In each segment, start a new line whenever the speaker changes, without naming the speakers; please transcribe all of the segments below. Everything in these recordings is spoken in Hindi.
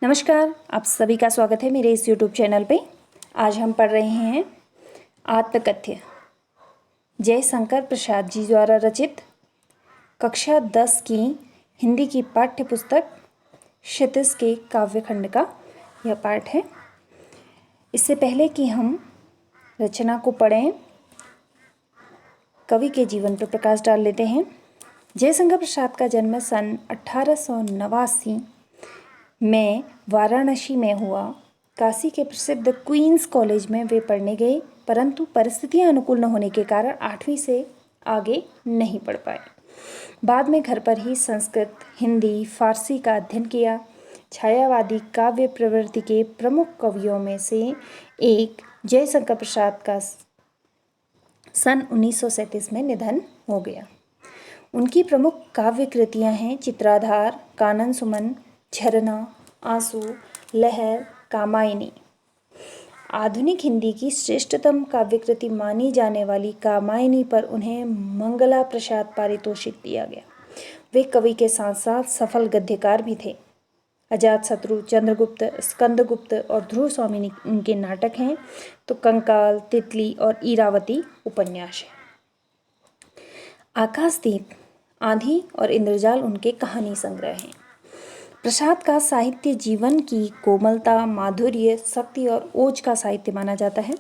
नमस्कार, आप सभी का स्वागत है मेरे इस YouTube चैनल पे। आज हम पढ़ रहे हैं आत्मकथ्य जयशंकर प्रसाद जी द्वारा रचित कक्षा 10 की हिंदी की पाठ्य पुस्तक क्षितिज के काव्यखंड का यह पाठ है। इससे पहले कि हम रचना को पढ़ें, कवि के जीवन पर प्रकाश डाल लेते हैं। जयशंकर प्रसाद का जन्म सन 1889 में वाराणसी में हुआ। काशी के प्रसिद्ध क्वींस कॉलेज में वे पढ़ने गए, परंतु परिस्थितियां अनुकूल न होने के कारण 8वीं से आगे नहीं पढ़ पाए। बाद में घर पर ही संस्कृत, हिंदी, फारसी का अध्ययन किया। छायावादी काव्य प्रवृत्ति के प्रमुख कवियों में से एक जयशंकर प्रसाद का सन 1937 में निधन हो गया। उनकी प्रमुख काव्य कृतियाँ हैं चित्राधार, कानन सुमन, झरना, आंसू, लहर, कामायनी। आधुनिक हिंदी की श्रेष्ठतम काव्यकृति मानी जाने वाली कामायनी पर उन्हें मंगला प्रसाद पारितोषिक दिया गया। वे कवि के साथ साथ सफल गद्यकार भी थे। अजातशत्रु, चंद्रगुप्त, स्कंदगुप्त और ध्रुव स्वामी उनके नाटक हैं, तो कंकाल, तितली और ईरावती उपन्यास है। आकाशदीप, आंधी और इंद्रजाल उनके कहानी संग्रह हैं। प्रसाद का साहित्य जीवन की कोमलता, माधुर्य, शक्ति और ओज का साहित्य माना जाता है।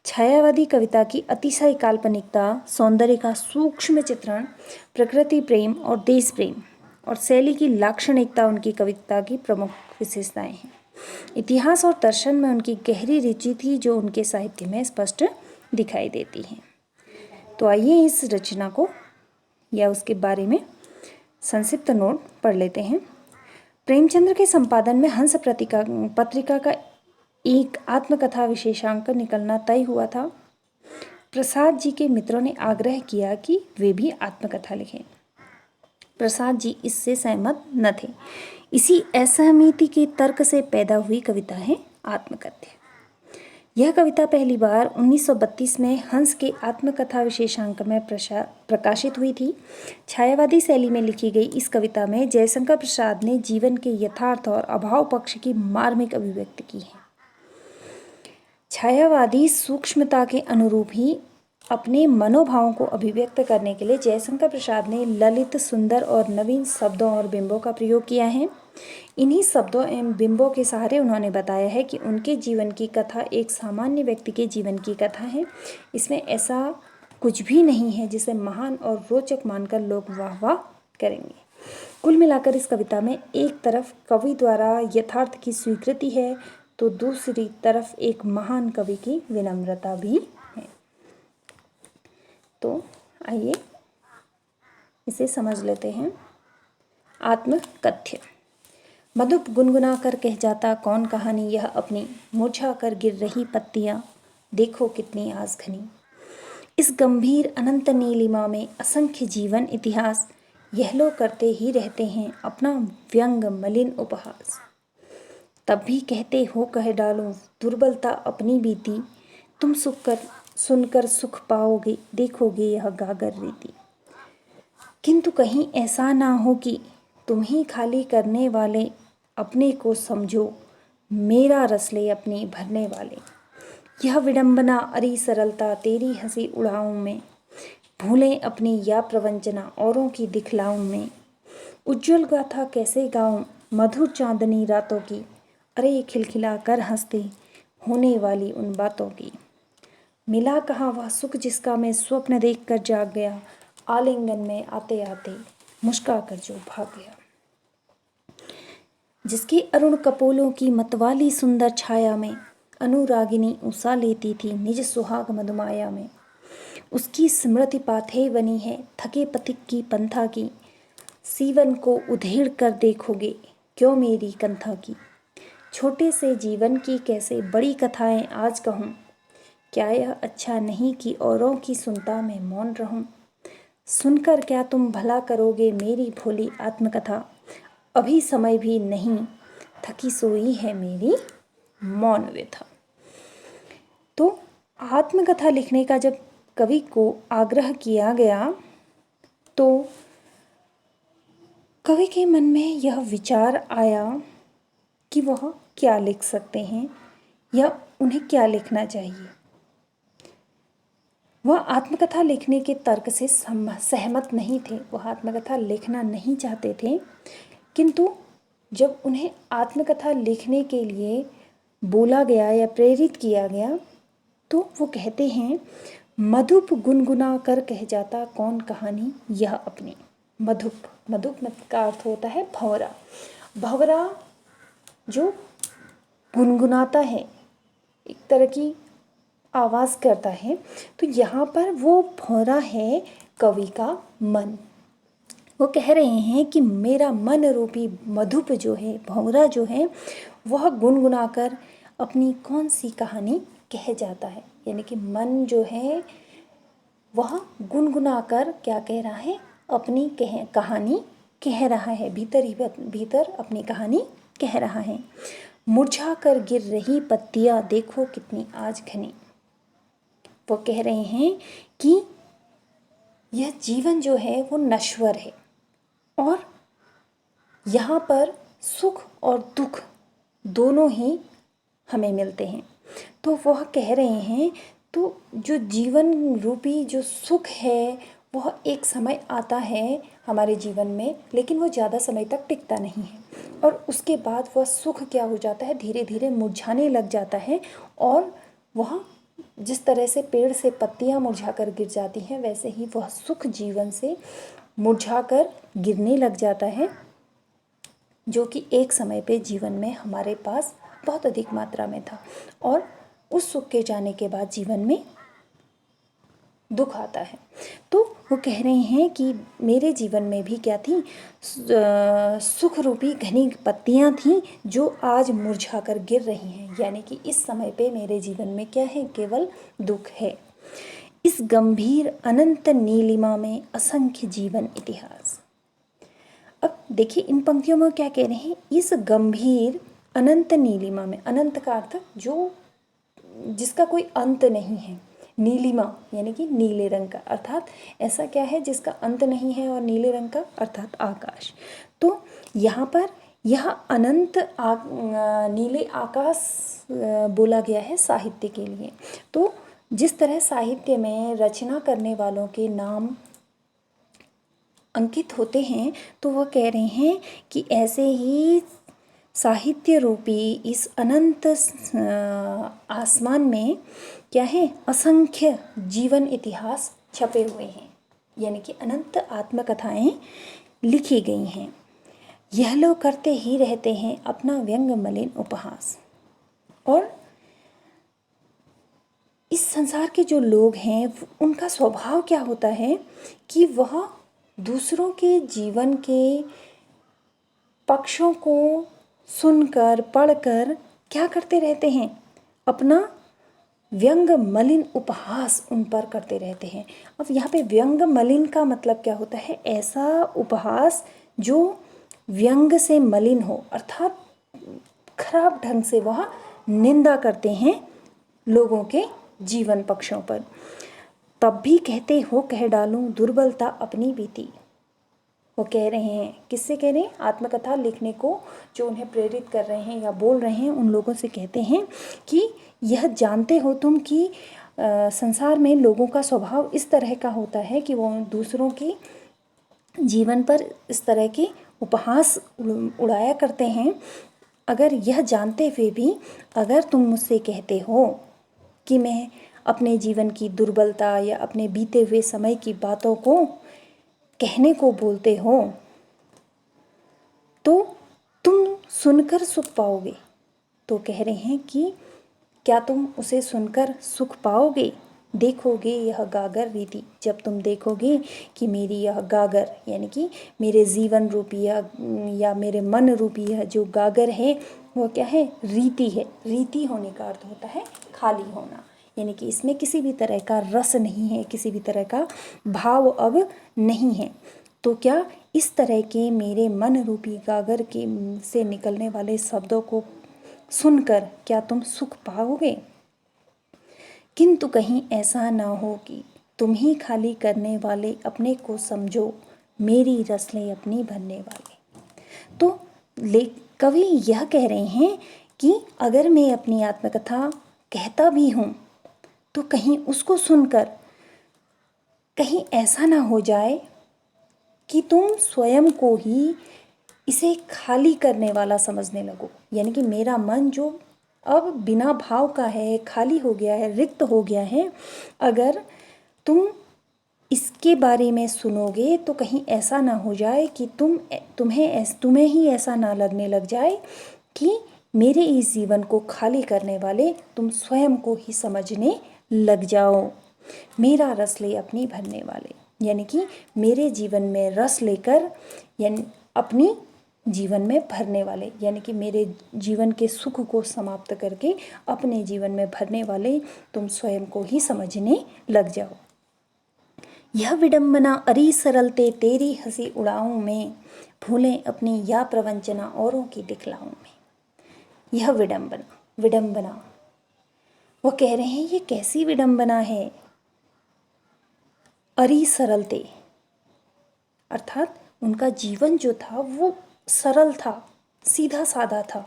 छायावादी कविता की अतिशय काल्पनिकता, सौंदर्य का सूक्ष्म चित्रण, प्रकृति प्रेम और देश प्रेम और शैली की लाक्षणिकता उनकी कविता की प्रमुख विशेषताएं हैं। इतिहास और दर्शन में उनकी गहरी रुचि थी, जो उनके साहित्य में स्पष्ट दिखाई देती है। तो आइए इस रचना को या उसके बारे में संक्षिप्त नोट पढ़ लेते हैं। प्रेमचंद्र के संपादन में हंस पत्रिका का एक आत्मकथा विशेषांक निकलना तय हुआ था। प्रसाद जी के मित्रों ने आग्रह किया कि वे भी आत्मकथा लिखें। प्रसाद जी इससे सहमत न थे। इसी असहमति के तर्क से पैदा हुई कविता है आत्मकथ्य। यह कविता पहली बार 1932 में हंस के आत्मकथा विशेषांक में प्रकाशित हुई थी। छायावादी शैली में लिखी गई इस कविता में जयशंकर प्रसाद ने जीवन के यथार्थ और अभाव पक्ष की मार्मिक अभिव्यक्ति की है। छायावादी सूक्ष्मता के अनुरूप ही अपने मनोभावों को अभिव्यक्त करने के लिए जयशंकर प्रसाद ने ललित, सुंदर और नवीन शब्दों और बिंबों का प्रयोग किया है। इन्हीं शब्दों एवं बिंबों के सहारे उन्होंने बताया है कि उनके जीवन की कथा एक सामान्य व्यक्ति के जीवन की कथा है। इसमें ऐसा कुछ भी नहीं है जिसे महान और रोचक मानकर लोग वाह वाह करेंगे। कुल मिलाकर इस कविता में एक तरफ कवि द्वारा यथार्थ की स्वीकृति है, तो दूसरी तरफ एक महान कवि की विनम्रता भी है। तो आइए इसे समझ लेते हैं। आत्मकथ्य। मधुप गुनगुना कर कह जाता कौन कहानी यह अपनी, मुरझा कर गिर रही पत्तियां देखो कितनी आस घनी। इस गंभीर अनंत नीलिमा में असंख्य जीवन इतिहास यहलो करते ही रहते हैं अपना व्यंग मलिन उपहास। तब भी कहते हो कह डालो दुर्बलता अपनी बीती, तुम सुनकर सुख पाओगे देखोगे यह गागर रीति। किंतु कहीं ऐसा ना हो कि तुम ही खाली करने वाले अपने को समझो, मेरा रस ले अपने भरने वाले। यह विडंबना अरी सरलता तेरी हंसी उड़ाऊं में, भूलें अपनी या प्रवंचना औरों की दिखलाऊं में। उज्जवल गाथा कैसे गाऊं मधुर चांदनी रातों की, अरे खिलखिला कर हंसते होने वाली उन बातों की। मिला कहाँ वह सुख जिसका मैं स्वप्न देख कर जाग गया, आलिंगन में आते आते मुस्का कर जो भाग गया। जिसके अरुण कपोलों की मतवाली सुंदर छाया में अनुरागिनी उषा लेती थी निज सुहाग मधुमाया में। उसकी स्मृति पाथे बनी है थके पथिक की पंथा की, सीवन को उधेड़ कर देखोगे क्यों मेरी कंथा की। छोटे से जीवन की कैसे बड़ी कथाएं आज कहूँ, क्या यह अच्छा नहीं कि औरों की सुनता मैं मौन रहूं। सुनकर क्या तुम भला करोगे मेरी भोली आत्मकथा, अभी समय भी नहीं थकी सोई है मेरी मौन व्यथा। तो आत्मकथा लिखने का जब कवि को आग्रह किया गया, तो कवि के मन में यह विचार आया कि वह क्या लिख सकते हैं या उन्हें क्या लिखना चाहिए। वह आत्मकथा लिखने के तर्क से सहमत नहीं थे, वह आत्मकथा लिखना नहीं चाहते थे, किंतु जब उन्हें आत्मकथा लिखने के लिए बोला गया या प्रेरित किया गया तो वो कहते हैं, मधुप गुनगुना कर कह जाता कौन कहानी यह अपनी। मधुप, मधुप का अर्थ होता है भंवरा। भंवरा जो गुनगुनाता है, एक तरह की आवाज़ करता है, तो यहाँ पर वो भंवरा है कवि का मन। वो कह रहे हैं कि मेरा मन रूपी मधुप जो है, भंवरा जो है, वह गुनगुनाकर अपनी कौन सी कहानी कह जाता है। यानी कि मन जो है वह गुनगुनाकर क्या कह रहा है, अपनी कहानी कह रहा है, भीतर ही भीतर अपनी कहानी कह रहा है। मुरझा कर गिर रही पत्तियाँ देखो कितनी आज घनी। वो कह रहे हैं कि यह जीवन जो है वो नश्वर है और यहाँ पर सुख और दुख दोनों ही हमें मिलते हैं। तो वह कह रहे हैं, तो जो जीवन रूपी जो सुख है वह एक समय आता है हमारे जीवन में, लेकिन वो ज़्यादा समय तक टिकता नहीं है और उसके बाद वह सुख क्या हो जाता है, धीरे धीरे मुरझाने लग जाता है। और वह जिस तरह से पेड़ से पत्तियां मुरझा कर गिर जाती हैं, वैसे ही वह सुख जीवन से मुरझा कर गिरने लग जाता है, जो कि एक समय पे जीवन में हमारे पास बहुत अधिक मात्रा में था। और उस सुख के जाने के बाद जीवन में दुख आता है। तो वो कह रहे हैं कि मेरे जीवन में भी क्या थी, सुख रूपी घनी पत्तियां थीं जो आज मुरझा कर गिर रही हैं। यानी कि इस समय पे मेरे जीवन में क्या है, केवल दुख है। इस गंभीर अनंत नीलिमा में असंख्य जीवन इतिहास। अब देखिए इन पंक्तियों में क्या कह रहे हैं, इस गंभीर अनंत नीलिमा में, अनंत का अर्थ जो जिसका कोई अंत नहीं है, नीलिमा यानी कि नीले रंग का, अर्थात ऐसा क्या है जिसका अंत नहीं है, और नीले रंग का अर्थात आकाश। तो यहाँ पर यह अनंत नीले आकाश बोला गया है साहित्य के लिए। तो जिस तरह साहित्य में रचना करने वालों के नाम अंकित होते हैं, तो वह कह रहे हैं कि ऐसे ही साहित्य रूपी इस अनंत आसमान में क्या है, असंख्य जीवन इतिहास छपे हुए हैं। यानी कि अनंत आत्मकथाएं लिखी गई हैं। यह लोग करते ही रहते हैं अपना व्यंग मलिन उपहास। और इस संसार के जो लोग हैं उनका स्वभाव क्या होता है कि वह दूसरों के जीवन के पक्षों को सुनकर पढ़कर क्या करते रहते हैं, अपना व्यंग मलिन उपहास उन पर करते रहते हैं। अब यहाँ पे व्यंग मलिन का मतलब क्या होता है, ऐसा उपहास जो व्यंग से मलिन हो, अर्थात खराब ढंग से वह निंदा करते हैं लोगों के जीवन पक्षों पर। तब भी कहते हो कह डालूं दुर्बलता अपनी बीती। वो कह रहे हैं, किससे कह रहे हैं, आत्मकथा लिखने को जो उन्हें प्रेरित कर रहे हैं या बोल रहे हैं उन लोगों से कहते हैं कि यह जानते हो तुम कि संसार में लोगों का स्वभाव इस तरह का होता है कि वो दूसरों के जीवन पर इस तरह के उपहास उड़ाया करते हैं। अगर यह जानते हुए भी अगर तुम मुझसे कहते हो कि मैं अपने जीवन की दुर्बलता या अपने बीते हुए समय की बातों को कहने को बोलते हो, तो तुम सुनकर सुख पाओगे। तो कह रहे हैं कि क्या तुम उसे सुनकर सुख पाओगे, देखोगे यह गागर रीति। जब तुम देखोगे कि मेरी यह गागर यानी कि मेरे जीवन रूपी या मेरे मन रूपी यह जो गागर है वो क्या है, रीति है। रीति होने का अर्थ होता है खाली होना, यानी कि इसमें किसी भी तरह का रस नहीं है, किसी भी तरह का भाव अब नहीं है। तो क्या इस तरह के मेरे मन रूपी गागर के से निकलने वाले शब्दों को सुनकर क्या तुम सुख पाओगे। किंतु कहीं ऐसा ना हो कि तुम ही खाली करने वाले अपने को समझो, मेरी रसलें अपनी भरने वाले। तो कवि यह कह रहे हैं कि अगर मैं अपनी आत्मकथा कहता भी हूँ तो कहीं उसको सुनकर कहीं ऐसा ना हो जाए कि तुम स्वयं को ही इसे खाली करने वाला समझने लगो। यानी कि मेरा मन जो अब बिना भाव का है, खाली हो गया है, रिक्त हो गया है, अगर तुम इसके बारे में सुनोगे तो कहीं ऐसा ना हो जाए कि तुम्हें ही ऐसा ना लगने लग जाए कि मेरे इस जीवन को खाली करने वाले तुम स्वयं को ही समझने लग जाओ। मेरा रस ले अपनी भरने वाले, यानी कि मेरे जीवन में रस लेकर यानी अपनी जीवन में भरने वाले, यानी कि मेरे जीवन के सुख को समाप्त करके अपने जीवन में भरने वाले तुम स्वयं को ही समझने लग जाओ। यह विडंबना अरी सरलते तेरी हंसी उड़ाऊं मैं, भूलें अपनी या प्रवंचना औरों की दिखलाऊं मैं। यह विडंबना वो कह रहे हैं ये कैसी विडंबना है। अरी सरलते अर्थात उनका जीवन जो था वो सरल था, सीधा साधा था।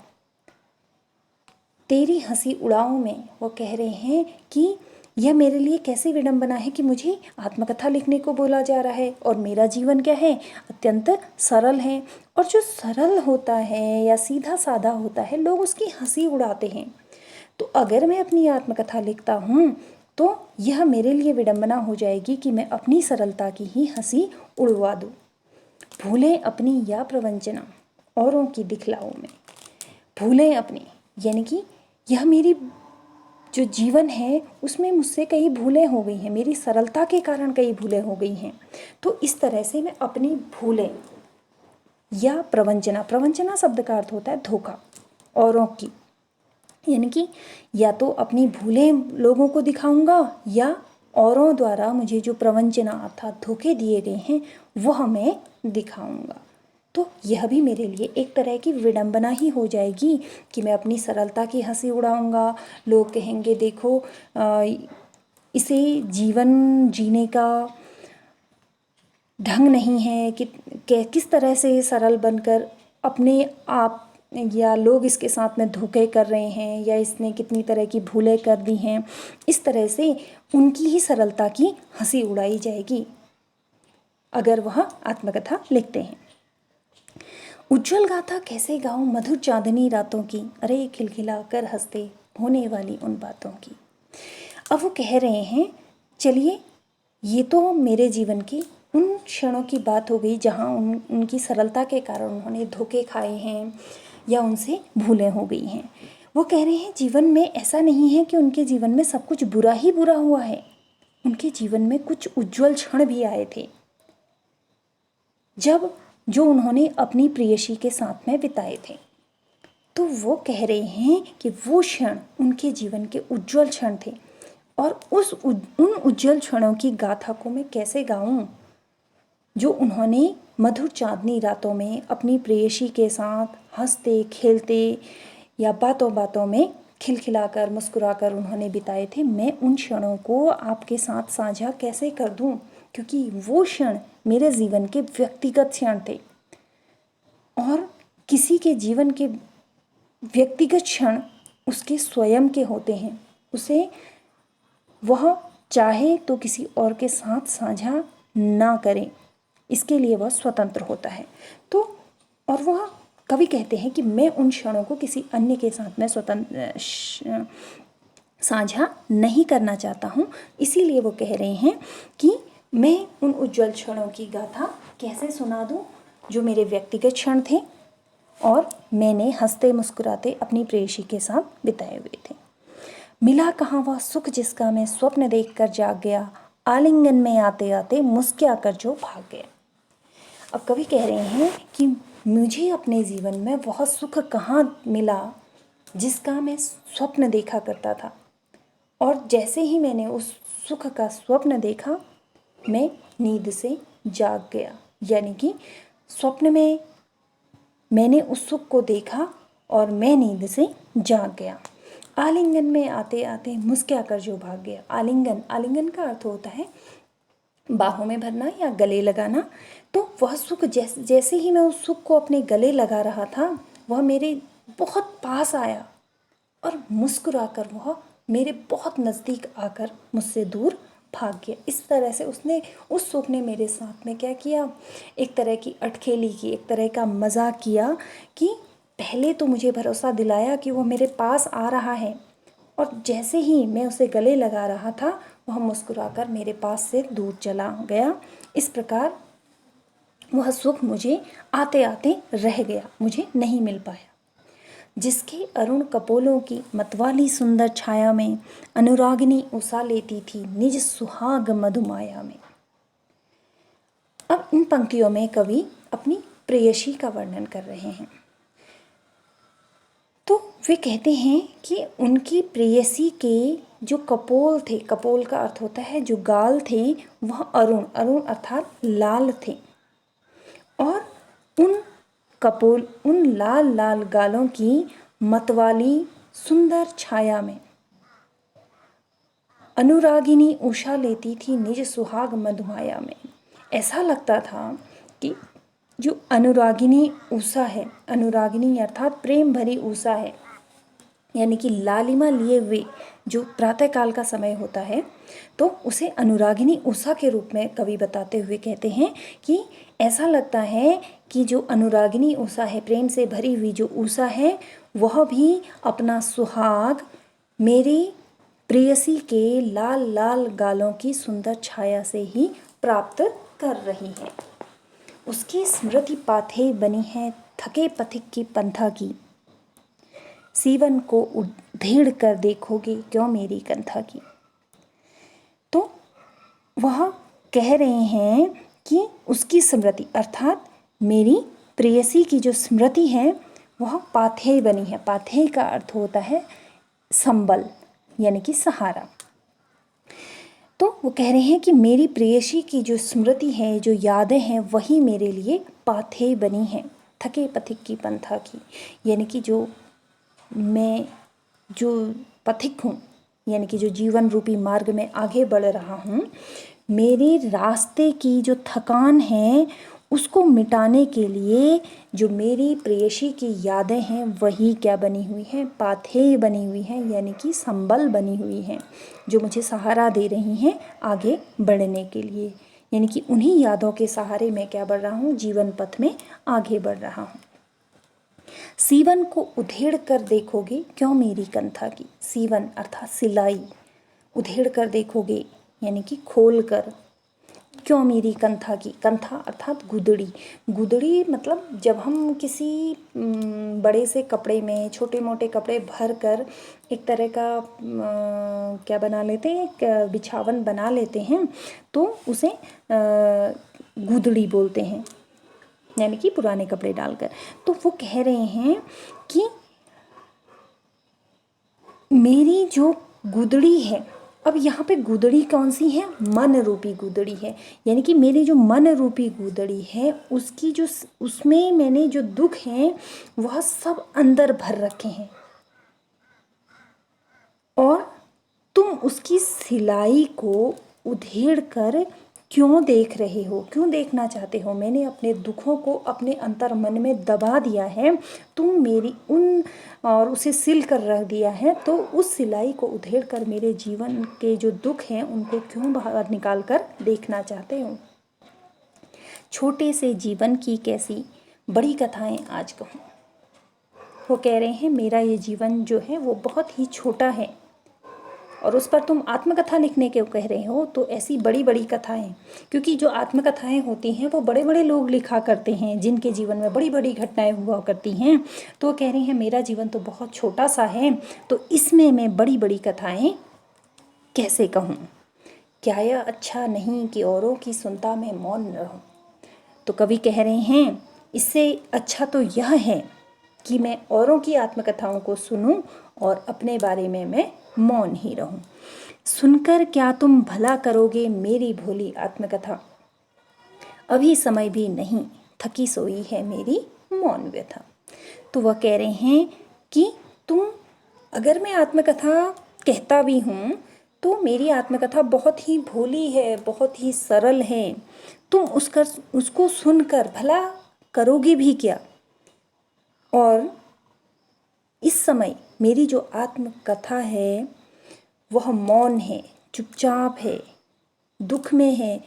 तेरी हंसी उड़ाऊं में वो कह रहे हैं कि यह मेरे लिए कैसी विडंबना है कि मुझे आत्मकथा लिखने को बोला जा रहा है और मेरा जीवन क्या है, अत्यंत सरल है। और जो सरल होता है या सीधा साधा होता है लोग उसकी हंसी उड़ाते हैं। तो अगर मैं अपनी आत्मकथा लिखता हूँ तो यह मेरे लिए विडंबना हो जाएगी कि मैं अपनी सरलता की ही हंसी उड़वा दूँ। भूलें अपनी या प्रवंचना औरों की दिखलाऊं में। भूलें अपनी यानी कि यह मेरी जो जीवन है उसमें मुझसे कई भूलें हो गई हैं, मेरी सरलता के कारण कई भूलें हो गई हैं। तो इस तरह से मैं अपनी भूलें या प्रवंचना शब्द का अर्थ होता है धोखा, औरों की, यानी कि या तो अपनी भूलें लोगों को दिखाऊंगा या औरों द्वारा मुझे जो प्रवंचना अर्थात धोखे दिए गए हैं वह मैं दिखाऊंगा। तो यह भी मेरे लिए एक तरह की विडंबना ही हो जाएगी कि मैं अपनी सरलता की हंसी उड़ाऊंगा। लोग कहेंगे देखो इसे जीवन जीने का ढंग नहीं है कि किस तरह से सरल बनकर अपने आप या लोग इसके साथ में धोखे कर रहे हैं या इसने कितनी तरह की भूलें कर दी हैं। इस तरह से उनकी ही सरलता की हंसी उड़ाई जाएगी अगर वह आत्मकथा लिखते हैं। उज्जवल गाथा कैसे गाऊं मधुर चांदनी रातों की, अरे खिलखिला कर हंसते होने वाली उन बातों की। अब वो कह रहे हैं चलिए ये तो मेरे जीवन की उन क्षणों की बात हो गई जहाँ उनकी सरलता के कारण उन्होंने धोखे खाए हैं या उनसे भूलें हो गई हैं। वो कह रहे हैं जीवन में ऐसा नहीं है कि उनके जीवन में सब कुछ बुरा ही बुरा हुआ है, उनके जीवन में कुछ उज्जवल क्षण भी आए थे जब जो उन्होंने अपनी प्रेयसी के साथ में बिताए थे। तो वो कह रहे हैं कि वो क्षण उनके जीवन के उज्जवल क्षण थे और उन उज्जवल क्षणों की गाथा को मैं कैसे गाऊं जो उन्होंने मधुर चांदनी रातों में अपनी प्रेयसी के साथ हंसते खेलते या बातों बातों में खिलखिलाकर मुस्कुराकर उन्होंने बिताए थे। मैं उन क्षणों को आपके साथ साझा कैसे कर दूं, क्योंकि वो क्षण मेरे जीवन के व्यक्तिगत क्षण थे और किसी के जीवन के व्यक्तिगत क्षण उसके स्वयं के होते हैं, उसे वह चाहे तो किसी और के साथ साझा ना करें, इसके लिए वह स्वतंत्र होता है। तो और वह कवि कहते हैं कि मैं उन क्षणों को किसी अन्य के साथ में स्वतंत्र साझा नहीं करना चाहता हूँ। इसीलिए वो कह रहे हैं कि मैं उन उज्जवल क्षणों की गाथा कैसे सुना दूँ जो मेरे व्यक्तिगत क्षण थे और मैंने हंसते मुस्कुराते अपनी प्रेयसी के साथ बिताए हुए थे। मिला कहाँ वह सुख जिसका मैं स्वप्न देखकर जाग गया, आलिंगन में आते आते मुस्किया कर जो भाग गया। अब कवि कह रहे हैं कि मुझे अपने जीवन में वह सुख कहाँ मिला जिसका मैं स्वप्न देखा करता था, और जैसे ही मैंने उस सुख का स्वप्न देखा मैं नींद से जाग गया। यानी कि स्वप्न में मैंने उस सुख को देखा और मैं नींद से जाग गया। आलिंगन में आते आते मुस्किया कर जो भाग गया। आलिंगन का अर्थ होता है बाहों में भरना या गले लगाना। तो वह सुख जैसे ही मैं उस सुख को अपने गले लगा रहा था वह मेरे बहुत पास आया और मुस्कुराकर वह मेरे बहुत नज़दीक आकर मुझसे दूर भाग गया। इस तरह से उसने, उस सुख ने मेरे साथ में क्या किया, एक तरह की अटखेली की, एक तरह का मजाक किया कि पहले तो मुझे भरोसा दिलाया कि वो मेरे पास आ रहा है, और जैसे ही मैं उसे गले लगा रहा था वह मुस्कुराकर मेरे पास से दूर चला गया। इस प्रकार वह सुख मुझे आते आते रह गया, मुझे नहीं मिल पाया। जिसके अरुण कपोलों की मतवाली सुंदर छाया में अनुरागिनी उषा लेती थी निज सुहाग मधुमाया में। अब इन पंक्तियों में कवि अपनी प्रेयसी का वर्णन कर रहे हैं। तो वे कहते हैं कि उनकी प्रेयसी के जो कपोल थे, कपोल का अर्थ होता है जो गाल थे, वह अरुण, अरुण अर्थात लाल थे, और उन लाल लाल गालों की मतवाली सुंदर छाया में अनुरागिनी उषा लेती थी निज सुहाग मधुमाया में। ऐसा लगता था कि जो अनुरागिनी उषा है, अनुरागिनी अर्थात प्रेम भरी उषा है, यानी कि लालिमा लिए हुए जो प्रातःकाल का समय होता है, तो उसे अनुरागिनी उषा के रूप में कवि बताते हुए कहते हैं कि ऐसा लगता है कि जो अनुरागिनी उषा है, प्रेम से भरी हुई जो उषा है, वह भी अपना सुहाग मेरी प्रेयसी के लाल लाल गालों की सुंदर छाया से ही प्राप्त कर रही है। उसकी स्मृति पाथे बनी है थके पथिक की पंथा की, सीवन को उधेड़ कर देखोगे क्यों मेरी कंथा की। तो वह कह रहे हैं कि उसकी स्मृति अर्थात मेरी प्रेयसी की जो स्मृति है वह पाथेय बनी है। पाथेय का अर्थ होता है संबल, यानी कि सहारा। तो वो कह रहे हैं कि मेरी प्रेयसी की जो स्मृति है, जो यादें हैं, वही मेरे लिए पाथेय बनी है थके पथिक की पंथा की, यानी कि जो मैं जो पथिक हूँ, यानी कि जो जीवन रूपी मार्ग में आगे बढ़ रहा हूँ, मेरे रास्ते की जो थकान है उसको मिटाने के लिए जो मेरी प्रेयसी की यादें हैं वही क्या बनी हुई हैं, पाथेय बनी हुई हैं, यानी कि संबल बनी हुई हैं, जो मुझे सहारा दे रही हैं आगे बढ़ने के लिए। यानी कि उन्हीं यादों के सहारे मैं क्या बढ़ रहा हूँ, जीवन पथ में आगे बढ़ रहा हूँ। सीवन को उधेड़ कर देखोगे क्यों मेरी कंथा की, सीवन अर्थात सिलाई, उधेड़ कर देखोगे यानी कि खोल कर, क्यों मेरी कंथा की, कंथा अर्थात गुदड़ी, गुदड़ी मतलब जब हम किसी बड़े से कपड़े में छोटे मोटे कपड़े भर कर एक तरह का क्या बना लेते हैं, एक बिछावन बना लेते हैं, तो उसे गुदड़ी बोलते हैं, यानी कि पुराने कपड़े डालकर। तो वो कह रहे हैं कि मेरी जो गुदड़ी है, अब यहाँ पे गुदड़ी कौन सी है, मन रूपी गुदड़ी है, यानी कि मेरी जो मन रूपी गुदड़ी है उसकी जो उसमें मैंने जो दुख हैं वह सब अंदर भर रखे हैं, और तुम उसकी सिलाई को उधेड़ कर क्यों देख रहे हो, क्यों देखना चाहते हो। मैंने अपने दुखों को अपने अंतर मन में दबा दिया है, तुम मेरी उन और उसे सिल कर रख दिया है, तो उस सिलाई को उधेड़ कर मेरे जीवन के जो दुख हैं उनको क्यों बाहर निकाल कर देखना चाहते हो। छोटे से जीवन की कैसी बड़ी कथाएं आज कहूँ। वो कह रहे हैं मेरा ये जीवन जो है वो बहुत ही छोटा है, और उस पर तुम आत्मकथा लिखने के कह रहे हो, तो ऐसी बड़ी बड़ी कथाएं, क्योंकि जो आत्मकथाएं होती हैं वो बड़े बड़े लोग लिखा करते हैं जिनके जीवन में बड़ी बड़ी घटनाएं हुआ करती हैं। तो वो कह रहे हैं मेरा जीवन तो बहुत छोटा सा है, तो इसमें मैं बड़ी बड़ी कथाएं कैसे कहूँ। क्या यह अच्छा नहीं कि औरों की सुनता मैं मौन रहूँ। तो कवि कह रहे हैं इससे अच्छा तो यह है कि मैं औरों की आत्मकथाओं को सुनूं और अपने बारे में मैं मौन ही रहूं। सुनकर क्या तुम भला करोगे मेरी भोली आत्मकथा, अभी समय भी नहीं थकी सोई है मेरी मौन व्यथा। तो वह कह रहे हैं कि तुम, अगर मैं आत्मकथा कहता भी हूँ तो मेरी आत्मकथा बहुत ही भोली है, बहुत ही सरल है, तुम उसको सुनकर भला करोगे भी क्या, और इस समय मेरी जो आत्मकथा है वह मौन है, चुपचाप है, दुख में है,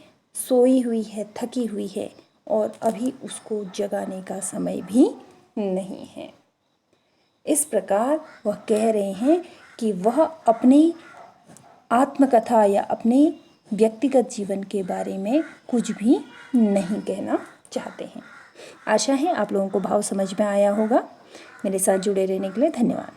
सोई हुई है, थकी हुई है और अभी उसको जगाने का समय भी नहीं है। इस प्रकार वह कह रहे हैं कि वह अपनी आत्मकथा या अपने व्यक्तिगत जीवन के बारे में कुछ भी नहीं कहना चाहते हैं। आशा है आप लोगों को भाव समझ में आया होगा। मेरे साथ जुड़े रहने के लिए धन्यवाद।